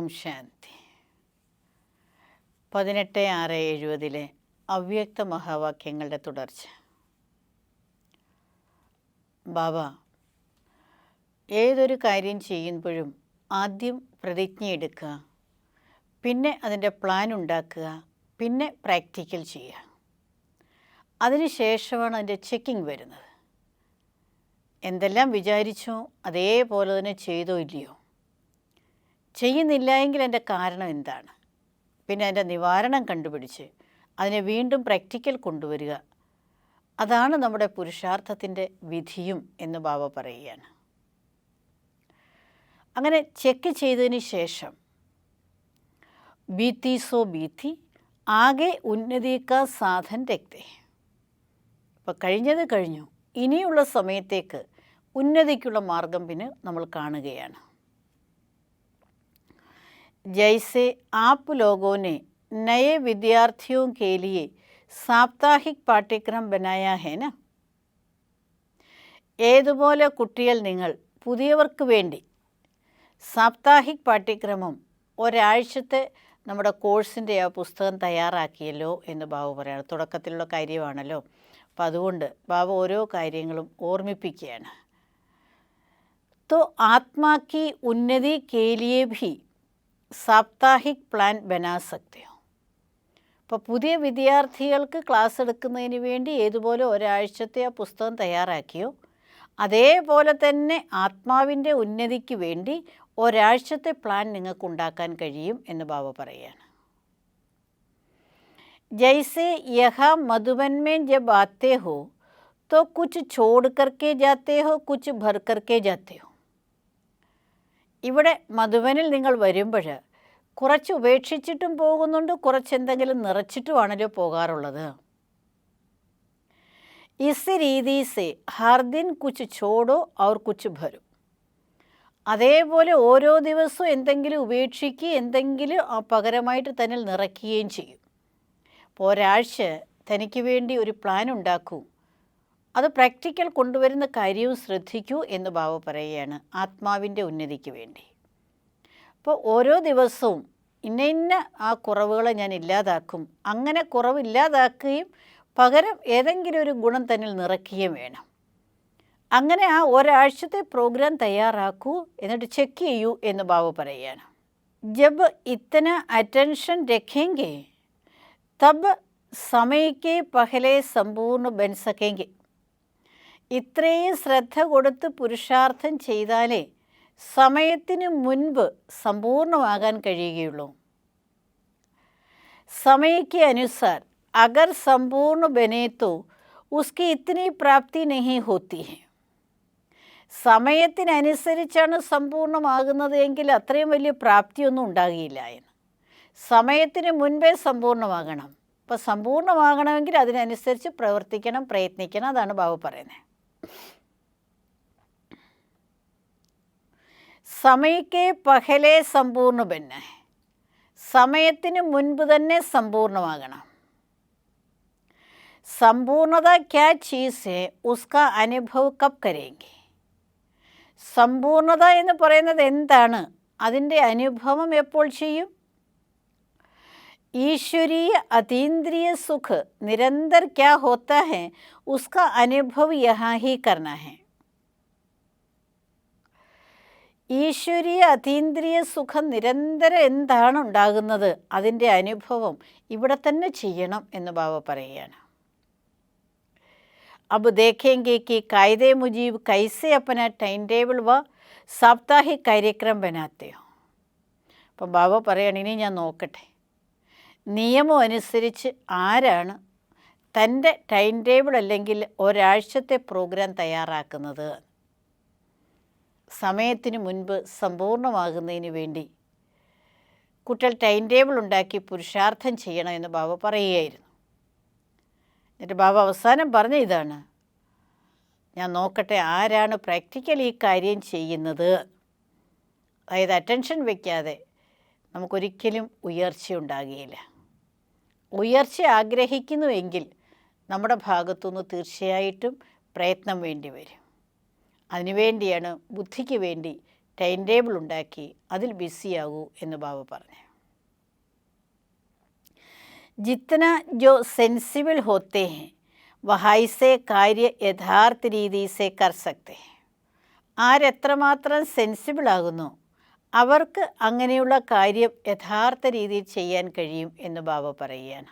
ഓം ശാന്തി. 18/6/70 അവ്യക്ത മഹാവാക്യങ്ങളുടെ തുടർച്ച. ബാബ, ഏതൊരു കാര്യം ചെയ്യുമ്പോഴും ആദ്യം പ്രതിജ്ഞയെടുക്കുക, പിന്നെ അതിൻ്റെ പ്ലാൻ ഉണ്ടാക്കുക, പിന്നെ പ്രാക്ടിക്കൽ ചെയ്യുക. അതിനുശേഷമാണ് അതിൻ്റെ ചെക്കിംഗ് വരുന്നത്. എന്തെല്ലാം വിചാരിച്ചോ അതേപോലെ തന്നെ ചെയ്തോ ഇല്ലയോ, ചെയ്യുന്നില്ല എങ്കിൽ അതിൻ്റെ കാരണം എന്താണ്, പിന്നെ അതിൻ്റെ നിവാരണം കണ്ടുപിടിച്ച് അതിനെ വീണ്ടും പ്രാക്ടിക്കൽ കൊണ്ടുവരിക. അതാണ് നമ്മുടെ പുരുഷാർത്ഥത്തിൻ്റെ വിധിയും എന്ന് ബാബ പറയുകയാണ്. അങ്ങനെ ചെക്ക് ചെയ്തതിന് ശേഷം ബീത്തി സോ ബീത്തി ആകെ ഉന്നതി കാ സാധൻ രക്തേ. അപ്പോൾ കഴിഞ്ഞത് കഴിഞ്ഞു, ഇനിയുള്ള സമയത്തേക്ക് ഉന്നതിക്കുള്ള മാർഗം പിന്നെ നമ്മൾ കാണുകയാണ്. जैसे आप लोगों ने नए विद्यार्थियों के लिए साप्ताहिक पाठ्यक्रम बनाया है ना, ഏതുപോലെ കുട്ടികൾ നിങ്ങൾ പുതിയവർക്ക് വേണ്ടി സാപ്താഹിക് പാഠ്യക്രമം ഒരാഴ്ചത്തെ നമ്മുടെ കോഴ്സിൻ്റെ ആ പുസ്തകം തയ്യാറാക്കിയല്ലോ എന്ന് ബാബു പറയാണ്. തുടക്കത്തിലുള്ള കാര്യമാണല്ലോ, അപ്പം അതുകൊണ്ട് ബാബു ഓരോ കാര്യങ്ങളും ഓർമ്മിപ്പിക്കുകയാണ്. तो आत्मा की उन्नति के लिए भी സാപ്താഹിക് പ്ലാൻ ബനാ സക്തേ ഹോ. അപ്പോൾ പുതിയ വിദ്യാർത്ഥികൾക്ക് ക്ലാസ് എടുക്കുന്നതിന് വേണ്ടി ഏതുപോലെ ഒരാഴ്ചത്തെ ആ പുസ്തകം തയ്യാറാക്കിയോ അതേപോലെ തന്നെ ആത്മാവിൻ്റെ ഉന്നതിക്ക് വേണ്ടി ഒരാഴ്ചത്തെ പ്ലാൻ നിങ്ങൾക്ക് ഉണ്ടാക്കാൻ കഴിയും എന്ന് ബാബ പറയുകയാണ്. ജൈസെ യഹ മധുബൻ മേ ജബ് ആത്തെ ഹോ तो कुछ छोड़ करके जाते हो, कुछ भर करके जाते हो. ഇവിടെ മധുബനിൽ നിങ്ങൾ വരുമ്പോൾ കുറച്ച് ഉപേക്ഷിച്ചിട്ടും പോകുന്നുണ്ട്, കുറച്ച് എന്തെങ്കിലും നിറച്ചിട്ടുമാണല്ലോ പോകാറുള്ളത്. ഇസ് രീതി സെ ഹർ ദിൻ കുച്ച് ചോടോ ഔർ കുച്ച് ഭരോ. അതേപോലെ ഓരോ ദിവസവും എന്തെങ്കിലും ഉപേക്ഷിക്കുകയും എന്തെങ്കിലും പകരമായിട്ട് തന്നിൽ നിറയ്ക്കുകയും ചെയ്യും. അപ്പോൾ ഒരാഴ്ച തനിക്ക് വേണ്ടി ഒരു പ്ലാൻ ഉണ്ടാക്കൂ, അത് പ്രാക്ടിക്കൽ കൊണ്ടുവരുന്ന കാര്യവും ശ്രദ്ധിക്കൂ എന്ന് ബാബ പറയുകയാണ്, ആത്മാവിൻ്റെ ഉന്നതിക്ക് വേണ്ടി. അപ്പോൾ ഓരോ ദിവസവും ഇന്ന ആ കുറവുകളെ ഞാൻ ഇല്ലാതാക്കും, അങ്ങനെ കുറവില്ലാതാക്കുകയും പകരം ഏതെങ്കിലും ഒരു ഗുണം തന്നിൽ നിറയ്ക്കുകയും വേണം. അങ്ങനെ ആ ഒരാഴ്ചത്തെ പ്രോഗ്രാം തയ്യാറാക്കൂ, എന്നിട്ട് ചെക്ക് ചെയ്യൂ എന്ന് ബാബ പറയുകയാണ്. ജബ് ഇത്തന അറ്റൻഷൻ രഖേങ്കെ തബ് സമയക്കെ പഹലെ സമ്പൂർണ്ണ ബൻ സക്കേങ്കെ. ഇത്രയും ശ്രദ്ധ കൊടുത്ത് പുരുഷാർത്ഥം ചെയ്താലേ സമയത്തിന് മുൻപ് സമ്പൂർണ്ണമാകാൻ കഴിയുകയുള്ളൂ. സമയക്ക് അനുസാർ അഗർ സമ്പൂർണ്ണ ബനെ തോ ഉസ്കി ഇത്തനി പ്രാപ്തി നഹീ ഹോത്തി ഹെ. സമയത്തിനനുസരിച്ചാണ് സമ്പൂർണ്ണമാകുന്നത് എങ്കിൽ അത്രയും വലിയ പ്രാപ്തിയൊന്നും ഉണ്ടാകില്ല എന്ന്. സമയത്തിന് മുൻപേ സമ്പൂർണ്ണമാകണം. അപ്പോൾ സമ്പൂർണ്ണമാകണമെങ്കിൽ അതിനനുസരിച്ച് പ്രവർത്തിക്കണം, പ്രയത്നിക്കണം. അതാണ് ബാബു പറയുന്നത്. സമയക്കെ പഹലെ സമ്പൂർണ്ണ ബന്ന. സമയത്തിന് മുൻപ് തന്നെ സമ്പൂർണ്ണമാകണം. സമ്പൂർണത ക്യാ ചീസ് ഹെ ഉസ്കാ അനുഭവ് കബ് കരേങ്കി. സമ്പൂർണത എന്ന് പറയുന്നത് എന്താണ്, അതിൻ്റെ അനുഭവം എപ്പോൾ ചെയ്യും? ईश्वरीय अतीन्द्रिय सुख निरंतर क्या होता है उसका अनुभव यहाँ ही करना है. ഈശ്വരീയ അതീന്ദ്രിയ സുഖം നിരന്തരം എന്താണ് ഉണ്ടാകുന്നത് അതിൻ്റെ അനുഭവം ഇവിടെ തന്നെ ചെയ്യണം എന്ന് ബാബ പറയുകയാണ്. अब देखेंगे कि कायदे मुजीब कैसे अपना टाइम टेबल व साप्ताहिक कार्यक्रम बनाते हो. അപ്പം ബാബ പറയുകയാണ്, ഇനി ഞാൻ നോക്കട്ടെ നിയമം അനുസരിച്ച് ആരാണ് തൻ്റെ ടൈം ടേബിൾ അല്ലെങ്കിൽ ഒരാഴ്ചത്തെ പ്രോഗ്രാം തയ്യാറാക്കുന്നത്. സമയത്തിന് മുൻപ് സമ്പൂർണ്ണമാകുന്നതിന് വേണ്ടി കുട്ടികൾ ടൈം ടേബിൾ ഉണ്ടാക്കി പുരുഷാർത്ഥം ചെയ്യണമെന്ന് ബാബ പറയുകയായിരുന്നു. എന്നിട്ട് ബാബ അവസാനം പറഞ്ഞ ഇതാണ്, ഞാൻ നോക്കട്ടെ ആരാണ് പ്രാക്ടിക്കൽ ഈ കാര്യം ചെയ്യുന്നത്. അതായത് അറ്റൻഷൻ വയ്ക്കാതെ നമുക്കൊരിക്കലും ഉയർച്ച ഉണ്ടാകുകയില്ല. ഉയർച്ച ആഗ്രഹിക്കുന്നുവെങ്കിൽ നമ്മുടെ ഭാഗത്തുനിന്ന് തീർച്ചയായിട്ടും പ്രയത്നം വേണ്ടി വരും. അതിനുവേണ്ടിയാണ് ബുദ്ധിക്ക് വേണ്ടി ടൈം ടേബിൾ ഉണ്ടാക്കി അതിൽ ബിസിയാകൂ എന്ന് ബാബ പറഞ്ഞു. जितना जो सेंसिबल होते हैं वहाँ से कार्य യഥാർത്ഥ രീതി से कर सकते हैं. ആരെത്രമാത്രം സെൻസിബിൾ ആകുന്നു അവർക്ക് അങ്ങനെയുള്ള കാര്യം യഥാർത്ഥ രീതിയിൽ ചെയ്യാൻ കഴിയും എന്ന് ബാബ പറയുകയാണ്.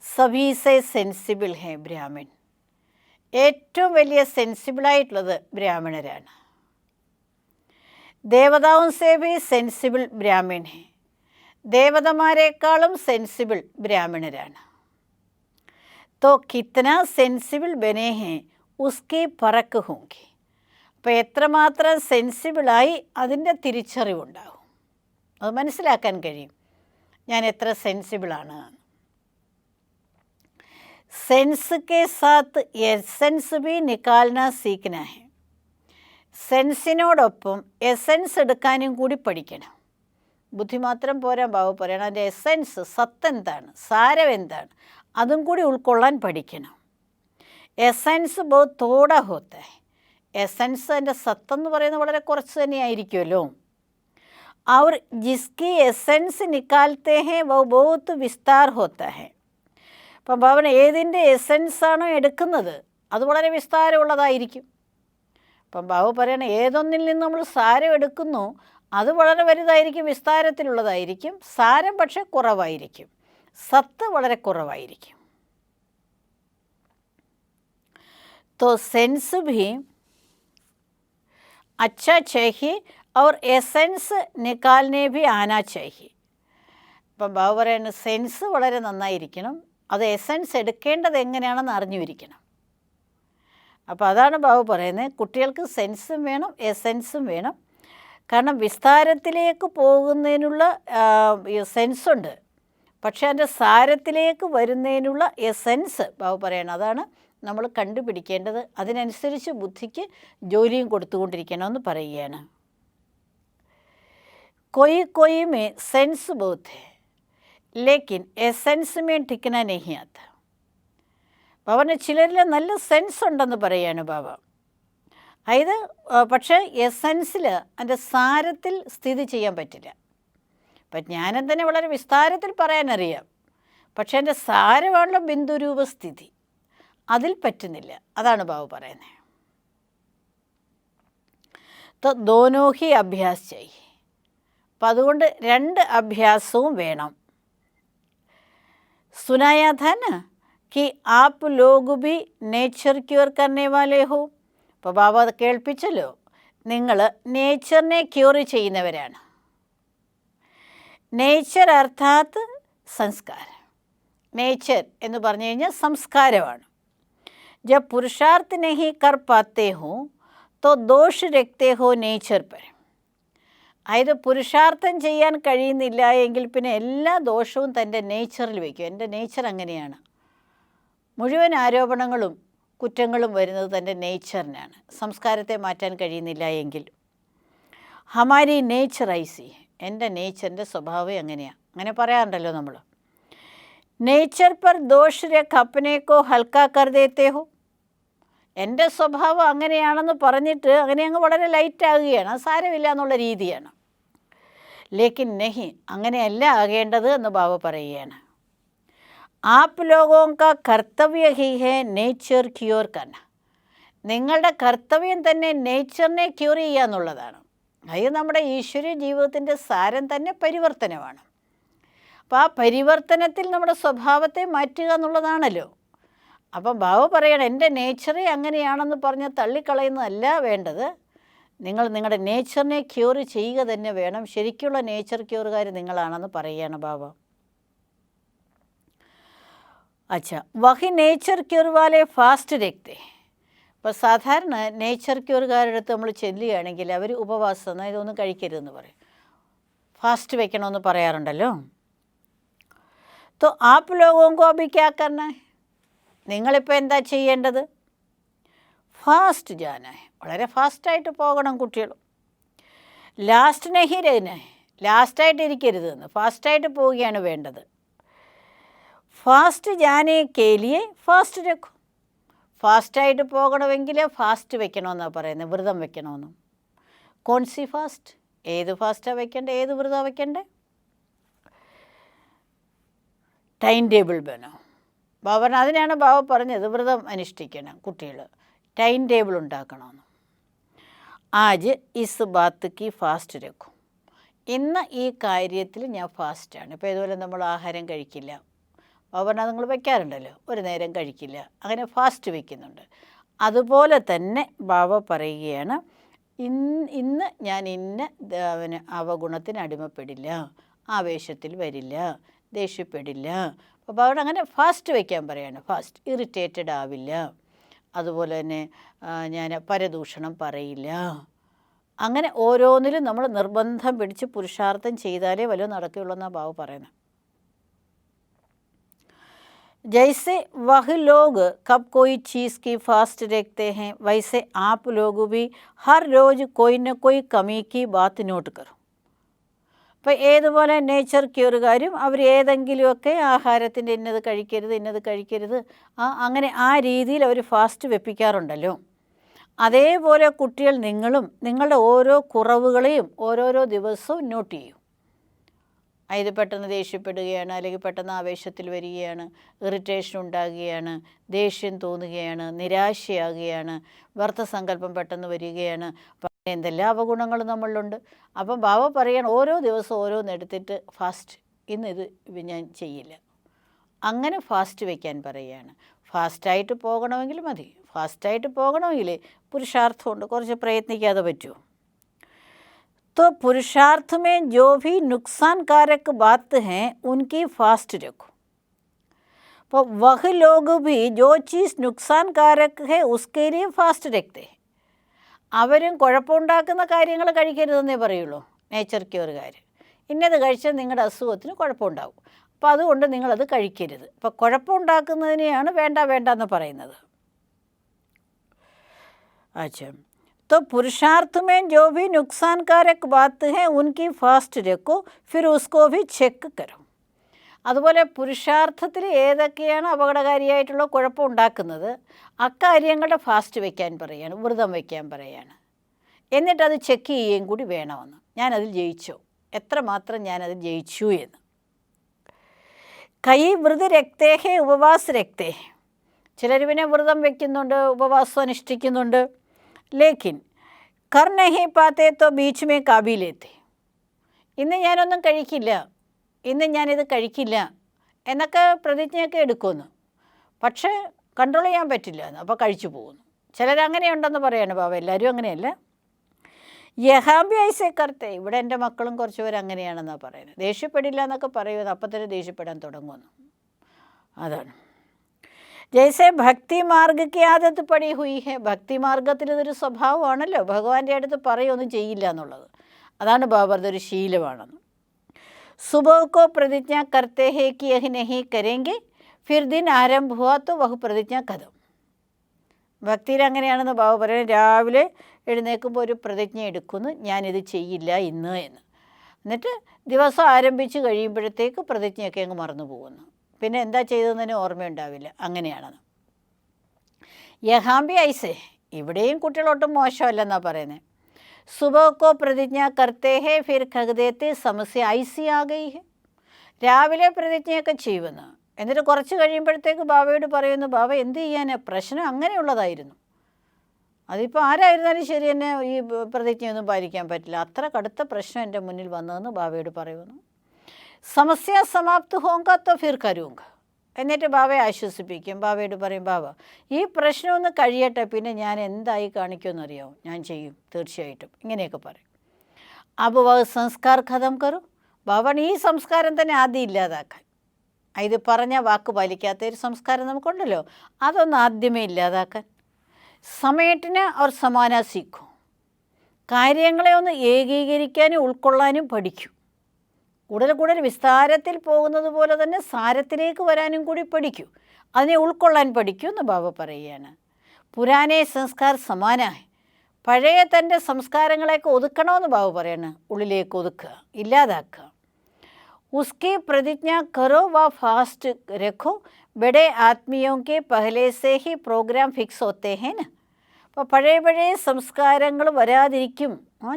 സഭീസെ സെൻസിബിൾ ഹേ ബ്രാഹ്മൺ. ഏറ്റവും വലിയ സെൻസിബിളായിട്ടുള്ളത് ബ്രാഹ്മണരാണ്. ദേവതാവും സേ ഭി സെൻസിബിൾ ബ്രാഹ്മൺ ഹേ. ദേവതമാരെക്കാളും സെൻസിബിൾ ബ്രാഹ്മണരാണ്. तो कितना സെൻസിബിൾ ബനെ ഹേ ഉസ്കി ഫറക്ക് ഹോങ്കി. അപ്പോൾ എത്രമാത്രം സെൻസിബിളായി അതിൻ്റെ തിരിച്ചറിവുണ്ടാകും, അത് മനസ്സിലാക്കാൻ കഴിയും ഞാൻ എത്ര സെൻസിബിളാണ്. സെൻസ് കെ സാത്ത് എസെൻസ് ബി നിക്കാൽന സീഖന ഹെ. സെൻസിനോടൊപ്പം എസെൻസ് എടുക്കാനും കൂടി പഠിക്കണം. ബുദ്ധി മാത്രം പോരാ ബാബു പറയണം, അതിൻ്റെ എസെൻസ് സത്തെന്താണ്, സാരം എന്താണ്, അതും കൂടി ഉൾക്കൊള്ളാൻ പഠിക്കണം. എസെൻസ് ബഹുത് തോടാ ഹോത്ത ഹെ. എസെൻസ് അതിൻ്റെ സത്തെന്ന് പറയുന്നത് വളരെ കുറച്ച് തന്നെയായിരിക്കുമല്ലോ. और जिसकी एसेंस निकालते हैं वो बहुत विस्तार होता है. അപ്പം ഭവൻ ഏതിൻ്റെ എസെൻസാണോ എടുക്കുന്നത് അത് വളരെ വിസ്താരമുള്ളതായിരിക്കും. അപ്പം ബാബു പറയണ ഏതൊന്നിൽ നിന്ന് നമ്മൾ സാരം എടുക്കുന്നു അത് വളരെ വലുതായിരിക്കും, വിസ്താരത്തിലുള്ളതായിരിക്കും. സാരം പക്ഷേ കുറവായിരിക്കും, സത്ത് വളരെ കുറവായിരിക്കും. तो सेंस भी अच्छा चाहिए और एसेंस निकालने भी आना चाहिए. അപ്പം ബാബു പറയുന്നത് സെൻസ് വളരെ നന്നായിരിക്കണം, അത് എസെൻസ് എടുക്കേണ്ടത് എങ്ങനെയാണെന്ന് അറിഞ്ഞിരിക്കണം. അപ്പോൾ അതാണ് ബാബു പറയുന്നത്, കുട്ടികൾക്ക് സെൻസും വേണം എസെൻസും വേണം. കാരണം വിസ്താരത്തിലേക്ക് പോകുന്നതിനുള്ള സെൻസുണ്ട്, പക്ഷേ അതിൻ്റെ സാരത്തിലേക്ക് വരുന്നതിനുള്ള എസെൻസ് ബാബു പറയണം, അതാണ് നമ്മൾ കണ്ടുപിടിക്കേണ്ടത്. അതിനനുസരിച്ച് ബുദ്ധിക്ക് ജോലിയും കൊടുത്തുകൊണ്ടിരിക്കണമെന്ന് പറയുകയാണ്. कोई कोई में सेंस बहुत है लेकिन एसेंस में टिकना नहीं आता. ബാബന് ചിലരിൽ നല്ല സെൻസ് ഉണ്ടെന്ന് പറയുകയാണ് ബാബ. അതായത് പക്ഷേ എസെൻസിൽ അതിൻ്റെ സാരത്തിൽ സ്ഥിതി ചെയ്യാൻ പറ്റില്ല. അപ്പം ജ്ഞാനം തന്നെ വളരെ വിസ്താരത്തിൽ പറയാനറിയാം, പക്ഷേ എൻ്റെ സാരമാണല്ലോ ബിന്ദുരൂപസ്ഥിതി, അതിൽ പറ്റുന്നില്ല. അതാണ് ബാബു പറയുന്നത്. तो दोनों ही अभ्यास चाहिए. അപ്പം അതുകൊണ്ട് രണ്ട് അഭ്യാസവും വേണം. सुनाया था ना कि आप लोग भी नेचर क्योर करने वाले हो. അപ്പോൾ ബാബ അത് കേൾപ്പിച്ചല്ലോ, നിങ്ങൾ നേച്ചറിനെ ക്യൂർ ചെയ്യുന്നവരാണ്. നേച്ചർ അർത്ഥാത് സംസ്കാരം. നേച്ചർ എന്ന് പറഞ്ഞു കഴിഞ്ഞാൽ സംസ്കാരമാണ്. जब पुरुषार्थ नहीं कर पाते हो तो दोष रखते हो नेचर पर. അതായത് പുരുഷാർത്ഥം ചെയ്യാൻ കഴിയുന്നില്ല എങ്കിൽ പിന്നെ എല്ലാ ദോഷവും തൻ്റെ നേച്ചറിൽ വയ്ക്കും. എൻ്റെ നേച്ചർ അങ്ങനെയാണ്. മുഴുവൻ ആരോപണങ്ങളും കുറ്റങ്ങളും വരുന്നത് തൻ്റെ നേച്ചറിനാണ്. സംസ്കാരത്തെ മാറ്റാൻ കഴിയുന്നില്ല എങ്കിൽ ഹമാരി നേച്ചർ ഐസി, എൻ്റെ നേച്ചറിൻ്റെ സ്വഭാവം അങ്ങനെയാണ്. അങ്ങനെ പറയാറുണ്ടല്ലോ നമ്മൾ. നേച്ചർ പർ ദോഷ് രഖ് അപ്നേക്കോ ഹൽക്കാ കർ ദേത്തേ ഹോ. എൻ്റെ സ്വഭാവം അങ്ങനെയാണെന്ന് പറഞ്ഞിട്ട് അങ്ങനെ അങ്ങ് വളരെ ലൈറ്റാകുകയാണ്, അത് സാരമില്ല എന്നുള്ള രീതിയാണ്. ലേക്കിൻ നഹി, അങ്ങനെയല്ല ആകേണ്ടത് എന്ന് ബാബ പറയുകയാണ്. ആപ് ലോഗോं का കർത്തവ്യ ഹി ഹേ നേച്ചർ ക്യൂർ കർന. നിങ്ങളുടെ കർത്തവ്യം തന്നെ നേച്ചറിനെ ക്യൂർ ചെയ്യുക എന്നുള്ളതാണ്. അത് നമ്മുടെ ഈശ്വരീയ ജീവിതത്തിൻ്റെ സാരം തന്നെ പരിവർത്തനമാണ്. അപ്പോൾ ആ പരിവർത്തനത്തിൽ നമ്മുടെ സ്വഭാവത്തെ മാറ്റുക എന്നുള്ളതാണല്ലോ. അപ്പം ബാബ പറയണം, എൻ്റെ നേച്ചറെ അങ്ങനെയാണെന്ന് പറഞ്ഞ് തള്ളിക്കളയുന്നതല്ല വേണ്ടത്, നിങ്ങൾ നിങ്ങളുടെ നേച്ചറിനെ ക്യൂർ ചെയ്യുക തന്നെ വേണം. ശരിക്കുള്ള നേച്ചർ ക്യൂറുകാർ നിങ്ങളാണെന്ന് പറയുകയാണ് ബാബ. അച്ഛാ വഹി നേച്ചർ ക്യൂർ വാലെ ഫാസ്റ്റ് രക്തേ. ഇപ്പോൾ സാധാരണ നേച്ചർ ക്യൂറുകാരുടെ അടുത്ത് നമ്മൾ ചെല്ലുകയാണെങ്കിൽ അവർ ഉപവാസം, ഇതൊന്നും കഴിക്കരുതെന്ന് പറയും, ഫാസ്റ്റ് വെക്കണമെന്ന് പറയാറുണ്ടല്ലോ. तो आप लोगों को अभी क्या करना है. നിങ്ങളിപ്പോൾ എന്താ ചെയ്യേണ്ടത്? ഫാസ്റ്റ് ജാനായ, വളരെ ഫാസ്റ്റായിട്ട് പോകണം കുട്ടികൾ. ലാസ്റ്റ് നഹി രഹന, ലാസ്റ്റായിട്ട് ഇരിക്കരുതെന്ന്, ഫാസ്റ്റായിട്ട് പോവുകയാണ് വേണ്ടത്. ഫാസ്റ്റ് ജാനേ കേലിയെ ഫാസ്റ്റ് രഖോ. ഫാസ്റ്റായിട്ട് പോകണമെങ്കിൽ ഫാസ്റ്റ് വെക്കണമെന്നാണ് പറയുന്നത്, വ്രതം വെക്കണമെന്നും. कौन सी फास्ट, ഏത് ഫാസ്റ്റാണ് വയ്ക്കേണ്ടത്, ഏത് വ്രതമാണ് വയ്ക്കേണ്ടത്? ടൈം ടേബിൾ വേണം. ബാബ അതിനാണ് ബാബ പറഞ്ഞത് വ്രതം അനുഷ്ഠിക്കണം കുട്ടികൾ, ടൈം ടേബിൾ ഉണ്ടാക്കണമെന്ന്. ആജ് ഇസ് ബാത്ത് കി ഫാസ്റ്റ് രഖും, ഇന്ന് ഈ കാര്യത്തിൽ ഞാൻ ഫാസ്റ്റാണ്. ഇപ്പോൾ ഇതുപോലെ നമ്മൾ ആഹാരം കഴിക്കില്ല, ബാബ പറഞ്ഞാൽ നിങ്ങൾ വയ്ക്കാറുണ്ടല്ലോ, ഒരു നേരം കഴിക്കില്ല, അങ്ങനെ ഫാസ്റ്റ് വയ്ക്കുന്നുണ്ട്. അതുപോലെ തന്നെ ബാബ പറയുകയാണ്, ഇന്ന് ഞാൻ ഇന്ന അവഗുണത്തിന് അടിമപ്പെടില്ല, ആവേശത്തിൽ വരില്ല, ദേഷ്യപ്പെടില്ല. അപ്പോൾ ബാബയോട് അങ്ങനെ ഫാസ്റ്റ് വയ്ക്കാൻ പറയാണ്. ഫാസ്റ്റ് ഇറിറ്റേറ്റഡ് ആവില്ല, അതുപോലെ തന്നെ ഞാൻ പരദൂഷണം പറയില്ല. അങ്ങനെ ഓരോന്നിലും നമ്മൾ നിർബന്ധം പിടിച്ച് പുരുഷാർത്ഥം ചെയ്താലേ വല്ലതും നടക്കുകയുള്ളൂ എന്നാണ് ബാബു പറയുന്നത്. जैसे वह लोग कब कोई चीज़ की फास्ट रखते हैं, वैसे आप लोग भी हर रोज़ कोई न कोई कमी की बात നോട്ട് करो. അപ്പോൾ ഏതുപോലെ നേച്ചർ ക്യൂറുകാരും അവർ ഏതെങ്കിലുമൊക്കെ ആഹാരത്തിൻ്റെ ഇന്നത് കഴിക്കരുത്, ഇന്നത് കഴിക്കരുത്, അങ്ങനെ ആ രീതിയിൽ അവർ ഫാസ്റ്റ് വെപ്പിക്കാറുണ്ടല്ലോ. അതേപോലെ കുട്ടികൾ നിങ്ങളും നിങ്ങളുടെ ഓരോ കുറവുകളെയും ഓരോരോ ദിവസവും നോട്ട് ചെയ്യും. ഇത് പെട്ടെന്ന് ദേഷ്യപ്പെടുകയാണ്, അല്ലെങ്കിൽ പെട്ടെന്ന് ആവേശത്തിൽ വരികയാണ്, ഇറിറ്റേഷൻ ഉണ്ടാകുകയാണ്, ദേഷ്യം തോന്നുകയാണ്, നിരാശയാകുകയാണ്, വ്യർത്ഥ സങ്കല്പം പെട്ടെന്ന് വരികയാണ്, എന്തെല്ലാം അവഗുണങ്ങൾ നമ്മളിലുണ്ട്. അപ്പം ബാബ പറയാണ് ഓരോ ദിവസവും ഓരോന്നെടുത്തിട്ട് ഫാസ്റ്റ്, ഇന്ന് ഇത് ഞാൻ ചെയ്യില്ല, അങ്ങനെ ഫാസ്റ്റ് വയ്ക്കാൻ പറയുകയാണ്. ഫാസ്റ്റായിട്ട് പോകണമെങ്കിൽ മതി, ഫാസ്റ്റായിട്ട് പോകണമെങ്കിൽ പുരുഷാർത്ഥമുണ്ട്, കുറച്ച് പ്രയത്നിക്കാതെ പറ്റുമോ? तो पुरुषार्थ में जो भी नुकसानकारक बात हैं उनकी फास्ट रखो. तो वह लोग भी जो चीज़ नुकसानकारक है उसके लिए फास्ट रखते हैं. അവരും കുഴപ്പമുണ്ടാക്കുന്ന കാര്യങ്ങൾ കഴിക്കരുതെന്നേ പറയുള്ളൂ നേച്ചർ ക്യൂറുകാർ. ഇന്നത് കഴിച്ചാൽ നിങ്ങളുടെ അസുഖത്തിന് കുഴപ്പമുണ്ടാകും, അപ്പോൾ അതുകൊണ്ട് നിങ്ങളത് കഴിക്കരുത്. അപ്പോൾ കുഴപ്പമുണ്ടാക്കുന്നതിനെയാണ് വേണ്ട വേണ്ട എന്ന് പറയുന്നത്. അച്ഛാ, तो पुरुषार्थ में जो भी नुकसानकारक बात है उनकी फास्ट रखो, फिर उसको भी ചെക്ക് करो. അതുപോലെ പുരുഷാർത്ഥത്തിൽ ഏതൊക്കെയാണ് അപകടകാരിയായിട്ടുള്ള കുഴപ്പമുണ്ടാക്കുന്നത് അക്കാര്യങ്ങളുടെ ഫാസ്റ്റ് വയ്ക്കാൻ പറയുകയാണ്, വ്രതം വയ്ക്കാൻ പറയുകയാണ്. എന്നിട്ടത് ചെക്ക് ചെയ്യുകയും കൂടി വേണമെന്ന്, ഞാനതിൽ ജയിച്ചോ, എത്രമാത്രം ഞാനതിൽ ജയിച്ചു എന്ന്. കൈ വ്രത രക്തേഹേ ഉപവാസ രക്തേ, ചിലർ പിന്നെ വ്രതം വയ്ക്കുന്നുണ്ട്, ഉപവാസം അനുഷ്ഠിക്കുന്നുണ്ട്. ലേക്കിൻ കർ നഹി പാത്തെ തോ ബീച്ച് മേ കാബി ലേത്തെ, ഇന്ന് ഞാനൊന്നും കഴിക്കില്ല, ഇന്ന് ഞാനിത് കഴിക്കില്ല എന്നൊക്കെ പ്രതിജ്ഞയൊക്കെ എടുക്കുമെന്ന്, പക്ഷേ കൺട്രോൾ ചെയ്യാൻ പറ്റില്ല എന്ന്, അപ്പോൾ കഴിച്ചു പോകുന്നു. ചിലരങ്ങനെയുണ്ടെന്ന് പറയാണ് ബാബ, എല്ലാവരും അങ്ങനെയല്ല. യഹാബി ഐസെ കർത്തെ, ഇവിടെ എൻ്റെ മക്കളും കുറച്ച് പേർ അങ്ങനെയാണെന്നാണ് പറയുന്നത്. ദേഷ്യപ്പെടില്ല എന്നൊക്കെ പറയുന്നത്, അപ്പം തന്നെ ദേഷ്യപ്പെടാൻ തുടങ്ങുമെന്ന്. അതാണ് ജൈസെ ഭക്തി മാർഗ്ഗക്ക് ആദത്ത് പടി ഹുയി ഹെ, ഭക്തി മാർഗത്തിൽ ഇതൊരു സ്വഭാവമാണല്ലോ, ഭഗവാന്റെ അടുത്ത് പറയൊന്നും ചെയ്യില്ല എന്നുള്ളത്. അതാണ് ബാബറുടെ ഒരു ശീലമാണെന്ന്. സുബഹ് പ്രതിജ്ഞ കർത്തേ ഹേ കി യഹി നഹി കരേങ്കെ ഫിർ ദിൻ ആരംഭ ഹുവാ തോ വഹ് പ്രതിജ്ഞ കഥം. ഭക്തിയിൽ അങ്ങനെയാണെന്ന് ബാബ പറയുന്നത്, രാവിലെ എഴുന്നേൽക്കുമ്പോൾ ഒരു പ്രതിജ്ഞ എടുക്കുന്നു, ഞാനിത് ചെയ്യില്ല ഇന്ന് എന്ന്. എന്നിട്ട് ദിവസം ആരംഭിച്ച് കഴിയുമ്പോഴത്തേക്ക് പ്രതിജ്ഞയൊക്കെ അങ്ങ് മറന്നു പോകുന്നു, പിന്നെ എന്താ ചെയ്തതെന്നതിന് ഓർമ്മയുണ്ടാവില്ല. അങ്ങനെയാണെന്ന്. യഹാംബി ഐസെ, ഇവിടെയും കുട്ടികളൊട്ടും മോശമല്ലെന്നാണ് പറയുന്നത്. സുബഹ് പ്രതിജ്ഞ കർത്തേ ഹേ ഫിർ ഖഗ്ദേത്തെ സമസ്യ ഐസി ആ ഗയി ഹെ, രാവിലെ പ്രതിജ്ഞയൊക്കെ ചെയ്യുമെന്ന്, എന്നിട്ട് കുറച്ച് കഴിയുമ്പോഴത്തേക്ക് ബാബയോട് പറയുന്നു, ബാബ എന്ത് ചെയ്യാനാ, പ്രശ്നം അങ്ങനെയുള്ളതായിരുന്നു, അതിപ്പോൾ ആരായിരുന്നാലും ശരി തന്നെ ഈ പ്രതിജ്ഞയൊന്നും പാലിക്കാൻ പറ്റില്ല, അത്ര കടുത്ത പ്രശ്നം എൻ്റെ മുന്നിൽ വന്നതെന്ന് ബാബയോട് പറയുന്നു. സമസ്യ സമാപ്ത് ഹോങ്ക തോ ഫിർ കരൂങ്ക, എന്നിട്ട് ബാബയെ ആശ്വസിപ്പിക്കും. ബാബയോട് പറയും, ബാബ ഈ പ്രശ്നമൊന്ന് കഴിയട്ടെ, പിന്നെ ഞാൻ എന്തായി കാണിക്കുമെന്നറിയാമോ, ഞാൻ ചെയ്യും തീർച്ചയായിട്ടും, ഇങ്ങനെയൊക്കെ പറയും. അപ്പോൾ വ സംസ്കാർ ഖതം കറും, ബാബാണ് ഈ സംസ്കാരം തന്നെ ആദ്യം ഇല്ലാതാക്കാൻ, ഇത് പറഞ്ഞ വാക്ക് പാലിക്കാത്ത ഒരു സംസ്കാരം നമുക്കുണ്ടല്ലോ, അതൊന്ന് ആദ്യമേ ഇല്ലാതാക്കാൻ. സമയത്തിന് അവർ സമാന സീക്കും, കാര്യങ്ങളെ ഒന്ന് ഏകീകരിക്കാനും ഉൾക്കൊള്ളാനും പഠിക്കും. കൂടുതൽ വിസ്താരത്തിൽ പോകുന്നത് പോലെ തന്നെ സാരത്തിലേക്ക് വരാനും കൂടി പഠിക്കൂ, അതിനെ ഉൾക്കൊള്ളാൻ പഠിക്കൂ എന്ന് ബാബ പറയുകയാണ്. പുരാനേ സംസ്കാർ സമാനായി, പഴയ തൻ്റെ സംസ്കാരങ്ങളെയൊക്കെ ഒതുക്കണമെന്ന് ബാബ പറയാണ്, ഉള്ളിലേക്ക് ഒതുക്കുക, ഇല്ലാതാക്കുക. ഉസ്കി പ്രതിജ്ഞ കറോ വ ഫാസ്റ്റ് രഖോ, ബഡേ ആത്മീയോക്കെ പഹലേ സേ ഹി പ്രോഗ്രാം ഫിക്സ് ഹോത്തേ ഹേ ന. അപ്പോൾ പഴയ സംസ്കാരങ്ങൾ വരാതിരിക്കും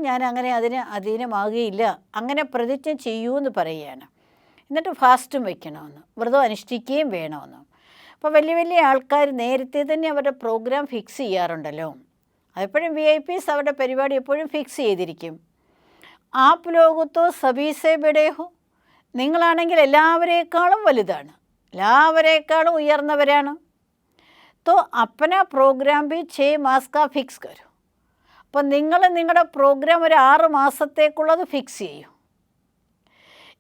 ഞാൻ അങ്ങനെ അതിന് അധീനമാകുകയില്ല, അങ്ങനെ പ്രതിജ്ഞ ചെയ്യൂ എന്ന് പറയുകയാണ്. എന്നിട്ട് ഫാസ്റ്റും വയ്ക്കണമെന്ന്, വ്രതം അനുഷ്ഠിക്കുകയും വേണമെന്ന്. അപ്പോൾ വലിയ വലിയ ആൾക്കാർ നേരത്തെ തന്നെ അവരുടെ പ്രോഗ്രാം ഫിക്സ് ചെയ്യാറുണ്ടല്ലോ. അതെപ്പോഴും VIPs അവരുടെ പരിപാടി എപ്പോഴും ഫിക്സ് ചെയ്തിരിക്കും. ആപ് ലോകത്തോ സബീസേ ബഡേഹോ, നിങ്ങളാണെങ്കിൽ എല്ലാവരേക്കാളും വലുതാണ്, എല്ലാവരേക്കാളും ഉയർന്നവരാണ്. तो अपना प्रोग्राम भी 6 मास का ഫിക്സ് करो. അപ്പോൾ നിങ്ങൾ നിങ്ങളുടെ പ്രോഗ്രാം ഒരു 6 മാസത്തേക്കുള്ളത് ഫിക്സ് ചെയ്യൂ.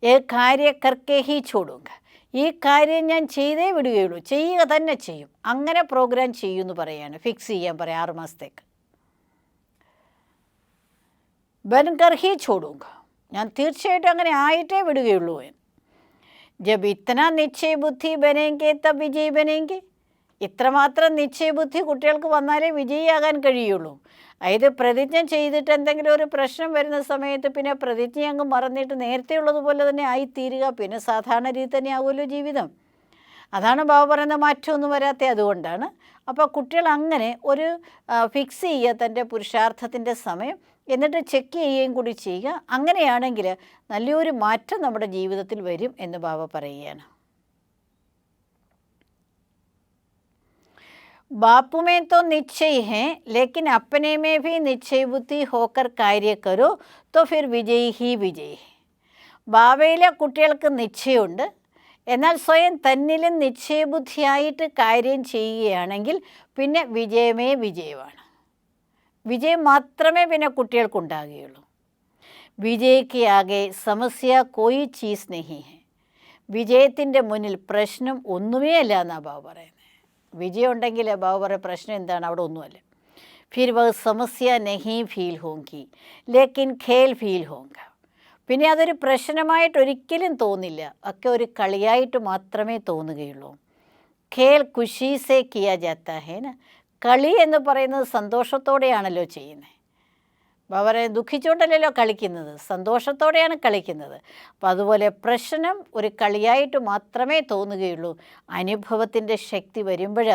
ഏ കാര്യം കർക്കെ ഹി ചോടുക, ഈ കാര്യം ഞാൻ ചെയ്തേ വിടുകയുള്ളൂ, ചെയ്യുക തന്നെ ചെയ്യും, അങ്ങനെ പ്രോഗ്രാം ചെയ്യുമെന്ന് പറയാണ്. ഫിക്സ് ചെയ്യാൻ പറയാം 6 മാസത്തേക്ക്. ബൻകർ ഹി ചോടുക, ഞാൻ തീർച്ചയായിട്ടും അങ്ങനെ ആയിട്ടേ വിടുകയുള്ളൂ. ജബ് ഇത്തന നിശ്ചയ ബുദ്ധി ബനേങ്കെ തബ് വിജയ് ബനേങ്കെ, ഇത്രമാത്രം നിശ്ചയബുദ്ധി കുട്ടികൾക്ക് വന്നാലേ വിജയിയാകാൻ കഴിയുള്ളൂ. അതായത് പ്രതിജ്ഞ ചെയ്തിട്ട് എന്തെങ്കിലും ഒരു പ്രശ്നം വരുന്ന സമയത്ത് പിന്നെ പ്രതിജ്ഞ അങ്ങ് മറന്നിട്ട് നേരത്തെ ഉള്ളതുപോലെ തന്നെ ആയിത്തീരുക, പിന്നെ സാധാരണ രീതി തന്നെ ആവുമല്ലോ ജീവിതം. അതാണ് ബാബ പറയുന്ന മാറ്റമൊന്നും വരാത്ത. അതുകൊണ്ടാണ് അപ്പോൾ കുട്ടികൾ അങ്ങനെ ഒരു ഫിക്സ് ചെയ്യുക തൻ്റെ പുരുഷാർത്ഥത്തിൻ്റെ സമയം, എന്നിട്ട് ചെക്ക് ചെയ്യുകയും കൂടി ചെയ്യുക. അങ്ങനെയാണെങ്കിൽ നല്ലൊരു മാറ്റം നമ്മുടെ ജീവിതത്തിൽ വരും എന്ന് ബാബ പറയുകയാണ്. बापू में तो निश्चय है, लेकिन अपने में भी निश्चय बुद्धि होकर कार्य करो तो फिर विजयी ही विजयी है. ബാബയിലെ കുട്ടികൾക്ക് നിശ്ചയമുണ്ട്, എന്നാൽ സ്വയം തന്നിലും നിശ്ചയബുദ്ധിയായിട്ട് കാര്യം ചെയ്യുകയാണെങ്കിൽ പിന്നെ വിജയമേ വിജയമാണ്. വിജയം മാത്രമേ പിന്നെ കുട്ടികൾക്കുണ്ടാകുകയുള്ളൂ. വിജയ്ക്ക് ആകെ സമസ്യ കോയി ചീസ് നഹി ഹെ, വിജയത്തിൻ്റെ മുന്നിൽ പ്രശ്നം ഒന്നുമേ അല്ല എന്നാണ് ബാബ പറയുന്നത്. വിജയം ഉണ്ടെങ്കിൽ ബാബ പറയുന്ന പ്രശ്നം എന്താണ്? അവിടെ ഒന്നുമല്ല. ഫിർ വഹ് സമസ്യ നഹീ ഫീൽ ഹോങ്കി ലേക്കിൻ ഖേൽ ഫീൽ ഹോങ്ക, പിന്നെ അതൊരു പ്രശ്നമായിട്ട് ഒരിക്കലും തോന്നില്ല, ഒക്കെ ഒരു കളിയായിട്ട് മാത്രമേ തോന്നുകയുള്ളൂ. ഖേൽ ഖുഷി സേ കിയാ ജാത്താ ഹേ ന, കളി എന്ന് പറയുന്നത് സന്തോഷത്തോടെയാണല്ലോ ചെയ്യുന്നത്. അവരെ ദുഃഖിച്ചുകൊണ്ടല്ലോ കളിക്കുന്നത്, സന്തോഷത്തോടെയാണ് കളിക്കുന്നത്. അപ്പം അതുപോലെ പ്രശ്നം ഒരു കളിയായിട്ട് മാത്രമേ തോന്നുകയുള്ളൂ. അനുഭവത്തിൻ്റെ ശക്തി വരുമ്പോൾ,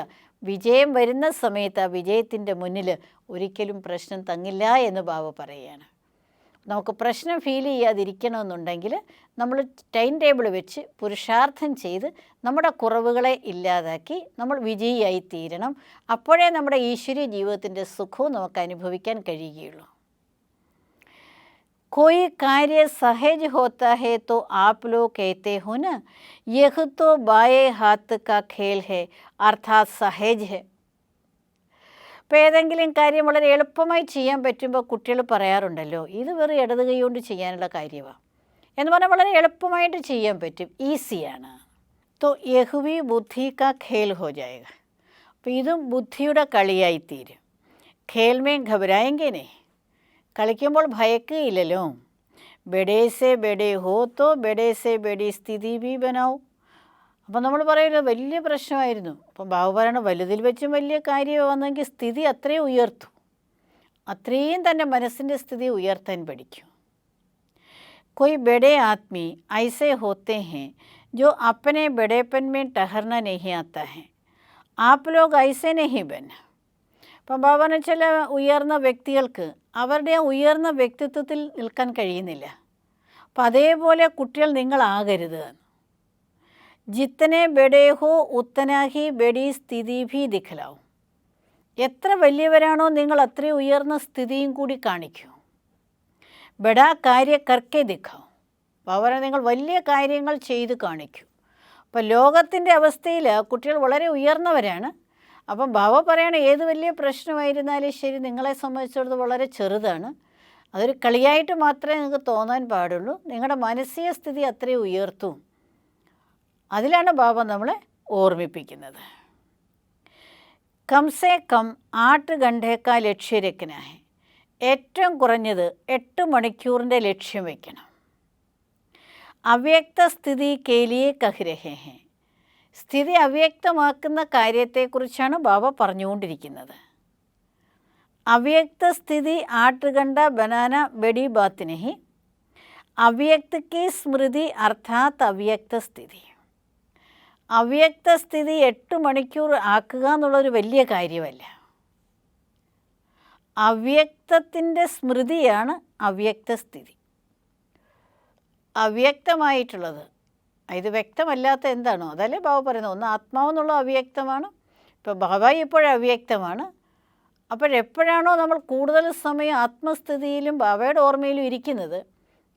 വിജയം വരുന്ന സമയത്ത് ആ വിജയത്തിൻ്റെ മുന്നിൽ ഒരിക്കലും പ്രശ്നം തങ്ങില്ല എന്ന് ബാബ പറയുകയാണ്. നമുക്ക് പ്രശ്നം ഫീൽ ചെയ്യാതിരിക്കണമെന്നുണ്ടെങ്കിൽ നമ്മൾ ടൈം ടേബിൾ വെച്ച് പുരുഷാർത്ഥം ചെയ്ത് നമ്മുടെ കുറവുകളെ ഇല്ലാതാക്കി നമ്മൾ വിജയിയായി തീരണം. അപ്പോഴേ നമ്മുടെ ഈശ്വരീയ ജീവിതത്തിൻ്റെ സുഖവും നമുക്ക് അനുഭവിക്കാൻ കഴിയുകയുള്ളൂ. कोई कार्य सहज होता है तो आप लोग कहते हो ना, यह तो बाएं हाथ का खेल है, अर्थात सहज है. ഇപ്പോൾ ഏതെങ്കിലും കാര്യം വളരെ എളുപ്പമായി ചെയ്യാൻ പറ്റുമ്പോൾ കുട്ടികൾ പറയാറുണ്ടല്ലോ, ഇത് വെറും ഇടത് കൈ കൊണ്ട് ചെയ്യാനുള്ള കാര്യമാണ് എന്ന് പറഞ്ഞാൽ വളരെ എളുപ്പമായിട്ട് ചെയ്യാൻ പറ്റും, ഈസിയാണ്. തോ യഹ്വി ബുദ്ധി കാ ഖേൽ ഹോ ജായേഗ, അപ്പോൾ ഇതും ബുദ്ധിയുടെ കളിയായിത്തീരും. ഖേൽ മേ ഘബരായെങ്കേനെ, കളിക്കുമ്പോൾ ഭയക്കുകയില്ലല്ലോ. ബെഡേ സേ ബെഡേ ഹോ തോ ബെഡേ സേ ബെഡി സ്ഥിതി ബി ബനാവും. അപ്പം നമ്മൾ പറയുന്നത് വലിയ പ്രശ്നമായിരുന്നു, അപ്പം ബാബു പറയണ വലുതിൽ വെച്ചും വലിയ കാര്യം വന്നെങ്കിൽ സ്ഥിതി അത്രയും ഉയർത്തും, അത്രയും തൻ്റെ മനസ്സിൻ്റെ സ്ഥിതി ഉയർത്താൻ പഠിക്കും. कोई बड़े आदमी ऐसे होते हैं जो अपने बड़ेपन में ठहरना नहीं आता है, आप लोग ऐसे नहीं बना. അപ്പം ബാബാന്ന് ചില ഉയർന്ന വ്യക്തികൾക്ക് അവരുടെ ഉയർന്ന വ്യക്തിത്വത്തിൽ നിൽക്കാൻ കഴിയുന്നില്ല. അപ്പം അതേപോലെ കുട്ടികൾ നിങ്ങളാകരുത്. ജിത്തനെ ബഡേ ഹോ ഉത്തനാ ഹി ബഡി സ്ഥിതി ഭി ദിഖലാവും, എത്ര വലിയവരാണോ നിങ്ങൾ അത്രയും ഉയർന്ന സ്ഥിതിയും കൂടി കാണിക്കൂ. ബഡാ കാര്യ കർക്കെ ദിഖാവും, അവരെ നിങ്ങൾ വലിയ കാര്യങ്ങൾ ചെയ്ത് കാണിക്കൂ. അപ്പം ലോകത്തിൻ്റെ അവസ്ഥയിൽ കുട്ടികൾ വളരെ ഉയർന്നവരാണ്. അപ്പം ബാബ പറയണ ഏത് വലിയ പ്രശ്നമായിരുന്നാലും ശരി, നിങ്ങളെ സംബന്ധിച്ചിടത്തോളം വളരെ ചെറുതാണ്, അതൊരു കളിയായിട്ട് മാത്രമേ നിങ്ങൾക്ക് തോന്നാൻ പാടുള്ളൂ. നിങ്ങളുടെ മാനസിക സ്ഥിതി അത്രയും ഉയർത്തും. അതിലാണ് ബാബ നമ്മളെ ഓർമ്മിപ്പിക്കുന്നത്. കംസേ കം 8 ഘണ്ടേക്കാ ലക്ഷ്യരക്കനായ, ഏറ്റവും കുറഞ്ഞത് 8 മണിക്കൂറിൻ്റെ ലക്ഷ്യം വയ്ക്കണം. അവ്യക്ത സ്ഥിതി കേലിയെ കഹ്രഹേ ഹേ, സ്ഥിതി അവ്യക്തമാക്കുന്ന കാര്യത്തെക്കുറിച്ചാണ് ബാബ പറഞ്ഞുകൊണ്ടിരിക്കുന്നത്. അവ്യക്ത സ്ഥിതി 8 घंटा बनाना बड़ी बात नहीं, അവ്യക്ത की സ്മൃതി അർത്ഥാത് അവ്യക്ത സ്ഥിതി. അവ്യക്ത സ്ഥിതി 8 മണിക്കൂർ ആക്കുക എന്നുള്ളൊരു വലിയ കാര്യമല്ല. അവ്യക്തത്തിൻ്റെ സ്മൃതിയാണ് അവ്യക്തസ്ഥിതി. അവ്യക്തമായിട്ടുള്ളത്, ഇത് വ്യക്തമല്ലാത്ത എന്താണോ അതല്ലേ ബാബ പറയുന്നത്. ഒന്ന് ആത്മാവെന്നുള്ള അവ്യക്തമാണ്. ഇപ്പോൾ ബാബായി ഇപ്പോഴും അവ്യക്തമാണ്. അപ്പോഴെപ്പോഴാണോ നമ്മൾ കൂടുതൽ സമയം ആത്മസ്ഥിതിയിലും ബാബയുടെ ഓർമ്മയിലും ഇരിക്കുന്നത്,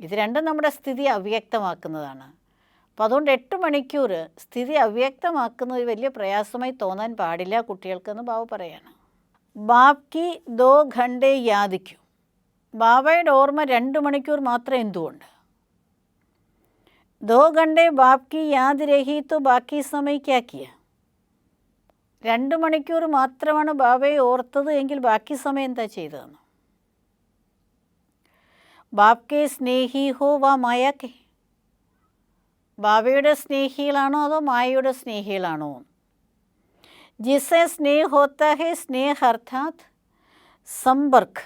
ഇത് രണ്ടും നമ്മുടെ സ്ഥിതി അവ്യക്തമാക്കുന്നതാണ്. അപ്പോൾ അതുകൊണ്ട് 8 മണിക്കൂർ സ്ഥിതി അവ്യക്തമാക്കുന്നത് വലിയ പ്രയാസമായി തോന്നാൻ പാടില്ല കുട്ടികൾക്കെന്ന് ബാബ പറയാണ്. ബാക്കി 2 ഘണ്ടെ യാദിക്കൂ. ബാബയുടെ ഓർമ്മ 2 മണിക്കൂർ മാത്രം എന്തുകൊണ്ട്? 2 घंटे बाप की याद रही तो ബാക്കി സമയം ക്യാ കിയ? 2 മണിക്കൂർ മാത്രമാണ് ബാബയെ ഓർത്തത് എങ്കിൽ ബാക്കി സമയം എന്താ ചെയ്തതെന്ന്? ബാപ് കെ സ്നേഹി ഹോ വാ മായ കെ? ബാബയുടെ സ്നേഹികളാണോ അതോ മായയുടെ സ്നേഹികളാണോ? ജിസെ സ്നേഹ ഹോത്താ ഹെ, സ്നേഹ അർത്ഥാത് സമ്പർക്ക്.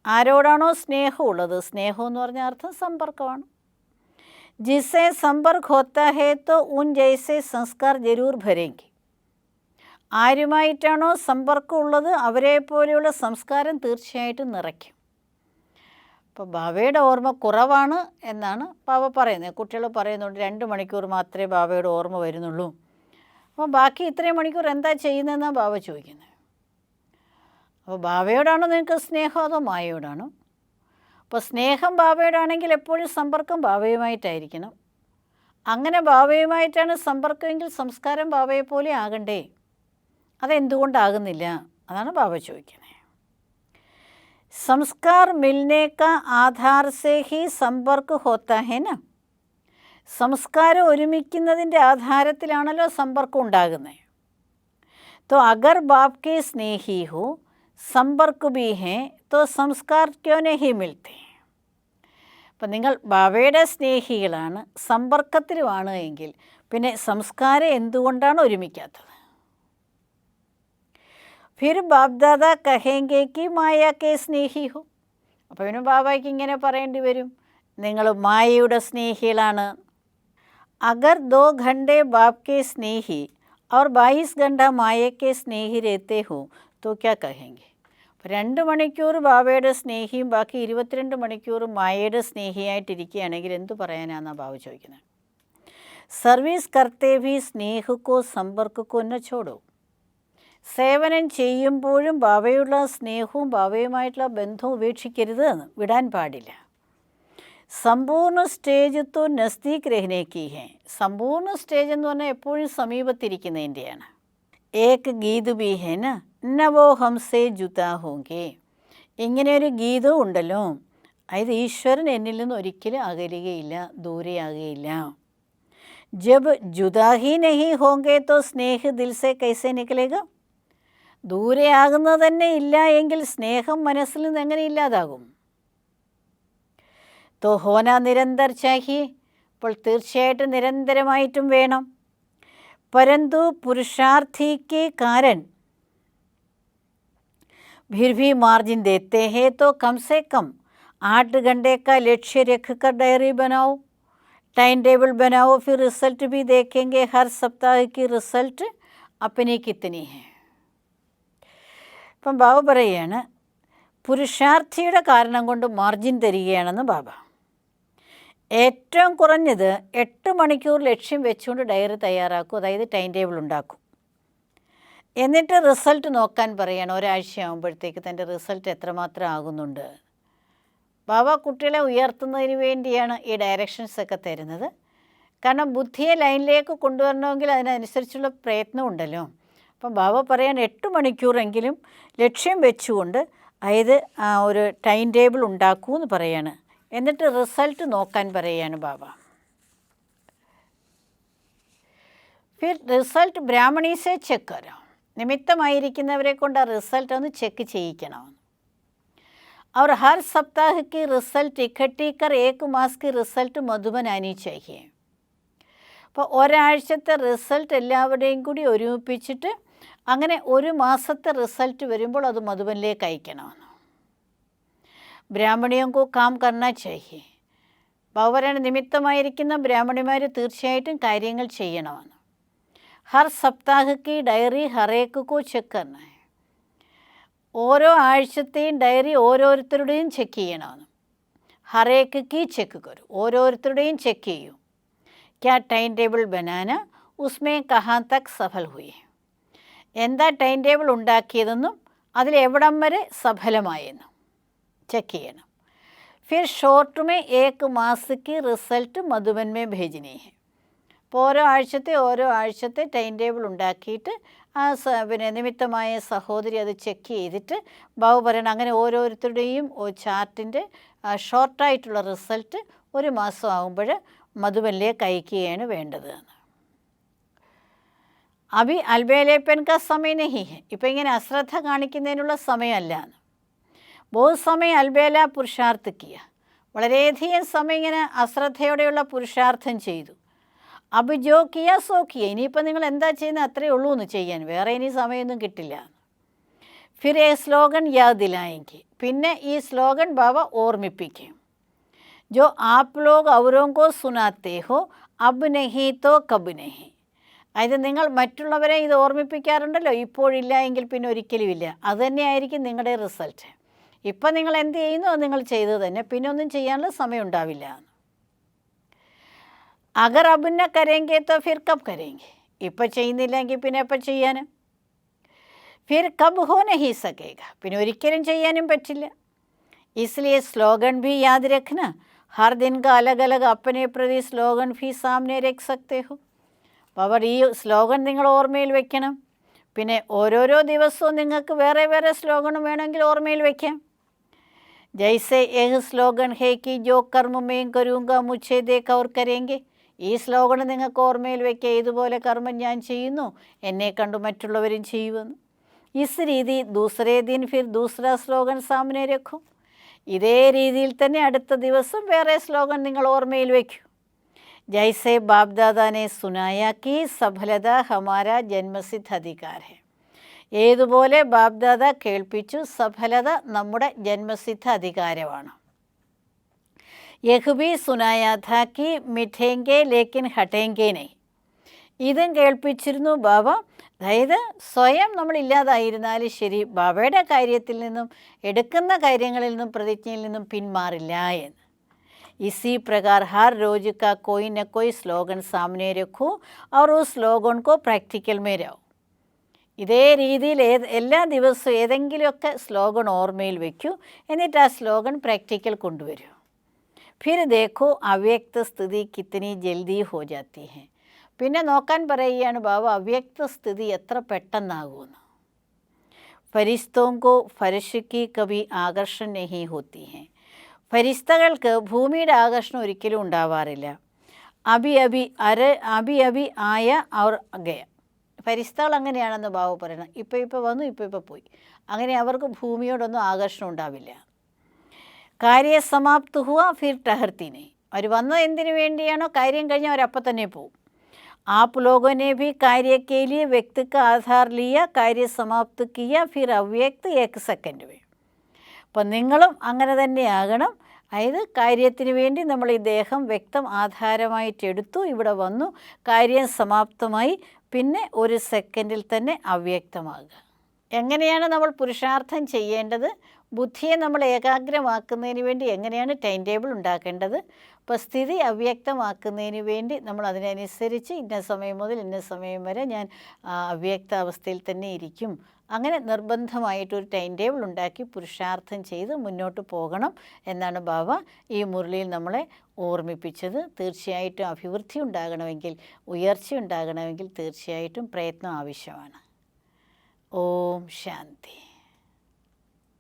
ആരോടാണോ സ്നേഹമുള്ളത്, സ്നേഹം എന്ന് പറഞ്ഞ അർത്ഥം സമ്പർക്കമാണ്. जिससे संपर्क होता है तो उन जैसे संस्कार जरूर भरेंगे. ആരുമായിട്ടാണോ സമ്പർക്കമുള്ളത് അവരെ പോലെയുള്ള സംസ്കാരം തീർച്ചയായിട്ടും നിറയ്ക്കും. അപ്പോൾ ബാബയുടെ ഓർമ്മ കുറവാണ് എന്നാണ് ബാബ പറയുന്നത്. കുട്ടികൾ പറയുന്നുണ്ട് 2 മണിക്കൂർ മാത്രമേ ബാബയുടെ ഓർമ്മ വരുന്നുള്ളൂ. അപ്പോൾ ബാക്കി ഇത്രയും മണിക്കൂർ എന്താ ചെയ്യുന്നതെന്നാണ് ബാബ ചോദിക്കുന്നത്. അപ്പോൾ ബാബയോടാണോ നിങ്ങൾക്ക് സ്നേഹം അതോ മായയോടാണോ? അപ്പോൾ സ്നേഹം ബാബയോടാണെങ്കിൽ എപ്പോഴും സമ്പർക്കം ബാബയുമായിട്ടായിരിക്കണം. അങ്ങനെ ബാബയുമായിട്ടാണ് സമ്പർക്കമെങ്കിൽ സംസ്കാരം ബാബയെപ്പോലെ ആകണ്ടേ? അതെന്തുകൊണ്ടാകുന്നില്ല? അതാണ് ബാബ ചോദിക്കുന്നത്. സംസ്കാർ മിൽനെ കാ ആധാർ സേ ഹി സമ്പർക്ക് ഹോത്താ ഹെ ന. സംസ്കാരം ഒരുമിക്കുന്നതിൻ്റെ ആധാരത്തിലാണല്ലോ സമ്പർക്കം ഉണ്ടാകുന്നത്. तो अगर बाप के स्नेही हो, संपर्क भी हैं, तो संस्कार क्यों नहीं मिलते? അപ്പം നിങ്ങൾ ബാബയുടെ സ്നേഹികളാണ്, സമ്പർക്കത്തിലുമാണ് എങ്കിൽ പിന്നെ സംസ്കാരം എന്തുകൊണ്ടാണ് ഒരുമിക്കാത്തത്? ഫിർ ബാപ് ദാദാ കഹേങ്കെ കി മായ കെ സ്നേഹി ഹോ. അപ്പോൾ പിന്നെ ബാബയ്ക്ക് ഇങ്ങനെ പറയേണ്ടി വരും, നിങ്ങൾ മായയുടെ സ്നേഹികളാണ്. അഗർ 2 घंटे बाप के स्नेही और 22 घंटा माया के स्नेही रहते हो तो क्या कहेंगे? 2 മണിക്കൂർ ബാബയുടെ സ്നേഹിയും ബാക്കി 22 മണിക്കൂർ മായയുടെ സ്നേഹിയായിട്ടിരിക്കുകയാണെങ്കിൽ എന്തു പറയാനാണെന്നാണ് ബാബ ചോദിക്കുന്നത്. സർവീസ് കർത്തേ ഭി സ്നേഹക്കോ സമ്പർക്കക്കോ ന ഛോടോ. സേവനം ചെയ്യുമ്പോഴും ബാബയുള്ള സ്നേഹവും ബാബയുമായിട്ടുള്ള ബന്ധവും ഉപേക്ഷിക്കരുത് എന്ന്, വിടാൻ പാടില്ല. സമ്പൂർണ്ണ സ്റ്റേജ് തോ നസ്ദീക് രഹ്നേക്കി ഹേ. സമ്പൂർണ്ണ സ്റ്റേജ് എന്ന് പറഞ്ഞാൽ എപ്പോഴും സമീപത്തിരിക്കുന്നതിൻ്റെയാണ്. ഏക് ഗീത് ബി ഹേ ന, നവോ ഹംസേ ജുതാ ഹോങ്കെ. ഇങ്ങനെയൊരു ഗീതവും ഉണ്ടല്ലോ, അതായത് ഈശ്വരൻ എന്നിൽ നിന്ന് ഒരിക്കലും അകലുകയില്ല, ദൂരെയാകുകയില്ല. ജബ് ജുദാ ഹി നഹി ഹോങ്കെ തോ സ്നേഹ് ദിൽ സേ കൈസേ നിക്കലേഗ. ദൂരെയാകുന്നത് തന്നെ ഇല്ല എങ്കിൽ സ്നേഹം മനസ്സിൽ നിന്ന് എങ്ങനെ ഇല്ലാതാകും? तो होना निरंतर चाहिए. അപ്പോൾ തീർച്ചയായിട്ടും നിരന്തരമായിട്ടും വേണം. परंतु पुरुषार्थी के कारण फिर भी मार्जिन देते हैं तो कम से कम 8 घंटे का लक्ष्य रख कर डायरी बनाओ, टाइम टेबल बनाओ, फिर रिजल्ट भी देखेंगे हर सप्ताह की रिजल्ट अपनी कितनी है. അപ്പം ബാബ പറയുകയാണ്, പുരുഷാർത്ഥിയുടെ കാരണം കൊണ്ട് മാർജിൻ തരികയാണെന്ന് ബാബ. ഏറ്റവും കുറഞ്ഞത് 8 മണിക്കൂർ ലക്ഷ്യം വെച്ചുകൊണ്ട് ഡയറി തയ്യാറാക്കും, അതായത് ടൈം ടേബിൾ ഉണ്ടാക്കും. എന്നിട്ട് റിസൾട്ട് നോക്കാൻ പറയുകയാണ്. ഒരാഴ്ചയാകുമ്പോഴത്തേക്ക് തൻ്റെ റിസൾട്ട് എത്രമാത്രം ആകുന്നുണ്ട്. ബാബ കുട്ടികളെ ഉയർത്തുന്നതിന് വേണ്ടിയാണ് ഈ ഡയറക്ഷൻസൊക്കെ തരുന്നത്. കാരണം ബുദ്ധിയെ ലൈനിലേക്ക് കൊണ്ടുവരണമെങ്കിൽ അതിനനുസരിച്ചുള്ള പ്രയത്നം ഉണ്ടല്ലോ. അപ്പം ബാബ പറയാൻ 8 മണിക്കൂറെങ്കിലും ലക്ഷ്യം വെച്ചുകൊണ്ട് അതായത് ഒരു ടൈം ടേബിൾ ഉണ്ടാക്കൂ എന്ന് പറയാണ്. എന്നിട്ട് റിസൾട്ട് നോക്കാൻ പറയുകയാണ് ബാബ. ഫിർ റിസൾട്ട് ബ്രാഹ്മണീസെ ചെക്ക് കരോ. നിമിത്തമായിരിക്കുന്നവരെ കൊണ്ട് ആ റിസൾട്ട് ഒന്ന് ചെക്ക് ചെയ്യിക്കണം. और हर सप्ताह की रिजल्ट इकट्ठी कर 1 मास की रिजल्ट मधुबन आनी चाहिए. അപ്പോൾ ഒരാഴ്ചത്തെ റിസൾട്ട് എല്ലാവരുടെയും കൂടി ഒരുമിപ്പിച്ചിട്ട് അങ്ങനെ 1 മാസത്തെ റിസൾട്ട് വരുമ്പോൾ അത് മധുബനിലേക്ക് അയക്കണമെന്ന്. ബ്രാഹ്മണിയും കോ കാം കർണാ ചാഹിയെ. ഭഗവാന് നിമിത്തമായിരിക്കുന്ന ബ്രാഹ്മണിമാർ തീർച്ചയായിട്ടും കാര്യങ്ങൾ ചെയ്യണമെന്ന്. ഹർ സപ്താഹക്ക് ഡയറി ഹറേക്ക് കോ ചെക്ക് കർണ. ഓരോ ആഴ്ചത്തെയും ഡയറി ഓരോരുത്തരുടെയും ചെക്ക് ചെയ്യണമെന്ന്. ഹറേക്ക് കീ ചെക്ക് കരു, ഓരോരുത്തരുടെയും ചെക്ക് ചെയ്യൂ. ക്യാ time table banana ഉസ്മേ കഹാൻ Tak Safal ഹുയി, എന്താ ടൈം ടേബിൾ ഉണ്ടാക്കിയതെന്നും അതിലെവിടം വരെ സഫലമായെന്നും ചെക്ക് ചെയ്യണം. फिर शॉर्ट में एक मास की रिसल्ट मधुबन में भेजनी है. അപ്പോൾ ഓരോ ആഴ്ചത്തെ ടൈം ടേബിൾ ഉണ്ടാക്കിയിട്ട് പിന്നെ നിമിത്തമായ സഹോദരി അത് ചെക്ക് ചെയ്തിട്ട് ബാബു പറയണം അങ്ങനെ ഓരോരുത്തരുടെയും ചാർട്ടിൻ്റെ ഷോർട്ടായിട്ടുള്ള റിസൾട്ട് ഒരു മാസം ആകുമ്പോൾ മധുബനിലേക്ക് അയക്കുകയാണ് വേണ്ടത് എന്ന്. അഭി അൽബേലേപ്പൻ കാ സമയം നഹി ഹെ, ഇപ്പം ഇങ്ങനെ അശ്രദ്ധ കാണിക്കുന്നതിനുള്ള സമയമല്ല എന്ന്. ബഹുത് സമയം അൽബേല പുരുഷാർത്ഥ കിയ, വളരെയധികം സമയം ഇങ്ങനെ അശ്രദ്ധയോടെയുള്ള പുരുഷാർത്ഥം ചെയ്തു. അബ് ജോ കിയ സോ കിയ, ഇനിയിപ്പോൾ നിങ്ങൾ എന്താ ചെയ്യുന്നത് അത്രയേ ഉള്ളൂ എന്ന് ചെയ്യാൻ, വേറെ ഇനി സമയമൊന്നും കിട്ടില്ല. ഫിർ ഏ സ്ലോഗൻ യാദ് ദിലായെങ്കിൽ, പിന്നെ ഈ സ്ലോഗൻ ബാബ ഓർമ്മിപ്പിക്കും. ജോ ആപ് ലോഗ് ഔരോങ്കോ സുനാത്തേ ഹോ അബ് നഹി തോ കബ് നഹി, അതായത് നിങ്ങൾ മറ്റുള്ളവരെ ഇത് ഓർമ്മിപ്പിക്കാറുണ്ടല്ലോ, ഇപ്പോഴില്ല എങ്കിൽ പിന്നെ ഒരിക്കലും ഇല്ല, അതുതന്നെയായിരിക്കും നിങ്ങളുടെ റിസൾട്ട്. ഇപ്പം നിങ്ങൾ എന്ത് ചെയ്യുന്നു അത് നിങ്ങൾ ചെയ്തത് തന്നെ, പിന്നെ ഒന്നും ചെയ്യാനുള്ള സമയം ഉണ്ടാവില്ല. അഗർ അബുന്ന കരേങ്കെ തോ ഫിർ കബ് കരേങ്കെ, ഇപ്പം ചെയ്യുന്നില്ലെങ്കിൽ പിന്നെ എപ്പം ചെയ്യാൻ. ഫിർ കബ് ഹോ നഹി സകേഗ, പിന്നെ ഒരിക്കലും ചെയ്യാനും പറ്റില്ല. इसलिए स्लोगन भी याद रखना, हर दिन का अलग अलग अपने प्रति स्लोगन भी सामने रख सकते हो. അപ്പോൾ ഈ സ്ലോഗൻ നിങ്ങൾ ഓർമ്മയിൽ വെക്കണം. പിന്നെ ഓരോരോ ദിവസവും നിങ്ങൾക്ക് വേറെ വേറെ സ്ലോഗനും വേണമെങ്കിൽ ഓർമ്മയിൽ വയ്ക്കാം. ജൈസെ ഏഹ് സ്ലോഗൻ ഹേ കി ജോ കർമ്മ മേം കരൂങ്ക മുझे देख और करेंगे, ഈ സ്ലോഗൻ നിങ്ങൾക്ക് ഓർമ്മയിൽ വയ്ക്കുക, ഇതുപോലെ കർമ്മം ഞാൻ ചെയ്യുന്നു, എന്നെ കണ്ടു മറ്റുള്ളവരും ചെയ്യുമെന്ന്. ഇസ് രീതി ദൂസരേ ദിൻ ഫിർ ദൂസരാ സ്ലോഗൻ സാമനെ രഖോ, ഇതേ രീതിയിൽ തന്നെ അടുത്ത ദിവസം വേറെ സ്ലോഗൻ നിങ്ങൾ ഓർമ്മയിൽ വയ്ക്കൂ. जैसे बाप दादा ने सुनाया कि सफलता हमारा जन्मसिद्ध अधिकार है, ഏതുപോലെ ബാപ് ദാദ കേൾപ്പിച്ചു സഫലത നമ്മുടെ ജന്മസിദ്ധ അധികാരമാണ്. യഹ് ഭി സുനായാ ഥാ കി മിഠേങ്കെ ലേക്കിൻ ഹട്ടേങ്കെ നഹി, ഇതും കേൾപ്പിച്ചിരുന്നു ബാബ. അതായത് സ്വയം നമ്മളില്ലാതായിരുന്നാലും ശരി, ബാബയുടെ കാര്യത്തിൽ നിന്നും എടുക്കുന്ന കാര്യങ്ങളിൽ നിന്നും പ്രതിജ്ഞയിൽ നിന്നും പിന്മാറില്ല എന്ന്. इसी प्रकार हर रोज का कोई न कोई स्लोगन सामने रखो और उस स्लोगन को प्रैक्टिकल में रहो. ഇതേ രീതിയിൽ എല്ലാ ദിവസവും ഏതെങ്കിലുമൊക്കെ സ്ലോഗൻ ഓർമ്മയിൽ വയ്ക്കൂ, എന്നിട്ട് ആ സ്ലോഗൻ പ്രാക്ടിക്കൽ കൊണ്ടുവരൂ. ഫിർ ദേഖോ അവ്യക്ത സ്ഥിതി കിത്തനി ജൽദി ഹോ ജാത്തി ഹെ, പിന്നെ നോക്കാൻ പറയുകയാണ് ബാബ അവ്യക്ത സ്ഥിതി എത്ര പെട്ടെന്നാകുമെന്ന്. ഫരിസ്തോങ്കോ ഫർഷ് കഭി ആകർഷൺ നഹി ഹോത്തി ഹെ, ഫരിസ്തകൾക്ക് ഭൂമിയുടെ ആകർഷണം ഒരിക്കലും ഉണ്ടാവാറില്ല. അഭി അഭി ആയ ഔർ ഗയ, ഫരിസ്തകൾ അങ്ങനെയാണെന്ന് ബാബു പറയണം. ഇപ്പോൾ വന്നു, ഇപ്പോൾ പോയി, അങ്ങനെ അവർക്ക് ഭൂമിയോടൊന്നും ആകർഷണം ഉണ്ടാവില്ല. കാര്യ സമാപ്ത് ഹുവ ഫിർ ടഹർത്തിനെ, അവർ വന്നത് എന്തിനു വേണ്ടിയാണോ കാര്യം കഴിഞ്ഞാൽ അവരപ്പം തന്നെ പോവും. ആപ് ലോഗോനെ ഭി കാര്യ കെ ലിയെ വ്യക്തി കാ ആധാർ ലിയ കാര്യ സമാപ്ത് കിയ ഫിർ അവ്യക്ത് ഏക് സെക്കൻഡ് വേ. അപ്പം നിങ്ങളും അങ്ങനെ തന്നെയാകണം. അതായത് കാര്യത്തിന് വേണ്ടി നമ്മൾ ഈ ദേഹം വ്യക്തം ആധാരമായിട്ടെടുത്തു, ഇവിടെ വന്നു, കാര്യം സമാപ്തമായി, പിന്നെ ഒരു സെക്കൻഡിൽ തന്നെ അവ്യക്തമാകുക. എങ്ങനെയാണ് നമ്മൾ പുരുഷാർത്ഥം ചെയ്യേണ്ടത്, ബുദ്ധിയെ നമ്മൾ ഏകാഗ്രമാക്കുന്നതിന് വേണ്ടി എങ്ങനെയാണ് ടൈം ടേബിൾ ഉണ്ടാക്കേണ്ടത്. അപ്പോൾ സ്ഥിതി അവ്യക്തമാക്കുന്നതിന് വേണ്ടി നമ്മൾ അതിനനുസരിച്ച് ഇന്ന സമയം മുതൽ ഇന്ന സമയം വരെ ഞാൻ അവ്യക്താവസ്ഥയിൽ തന്നെ ഇരിക്കും, അങ്ങനെ നിർബന്ധമായിട്ടൊരു ടൈം ടേബിൾ ഉണ്ടാക്കി പുരുഷാർത്ഥം ചെയ്ത് മുന്നോട്ട് പോകണം എന്നാണ് ബാബ ഈ മുരളിയിൽ നമ്മളെ ഓർമ്മിപ്പിച്ചത്. തീർച്ചയായിട്ടും അഭിവൃദ്ധി ഉണ്ടാകണമെങ്കിൽ, ഉയർച്ച ഉണ്ടാകണമെങ്കിൽ തീർച്ചയായിട്ടും പ്രയത്നം ആവശ്യമാണ്. ഓം ശാന്തി.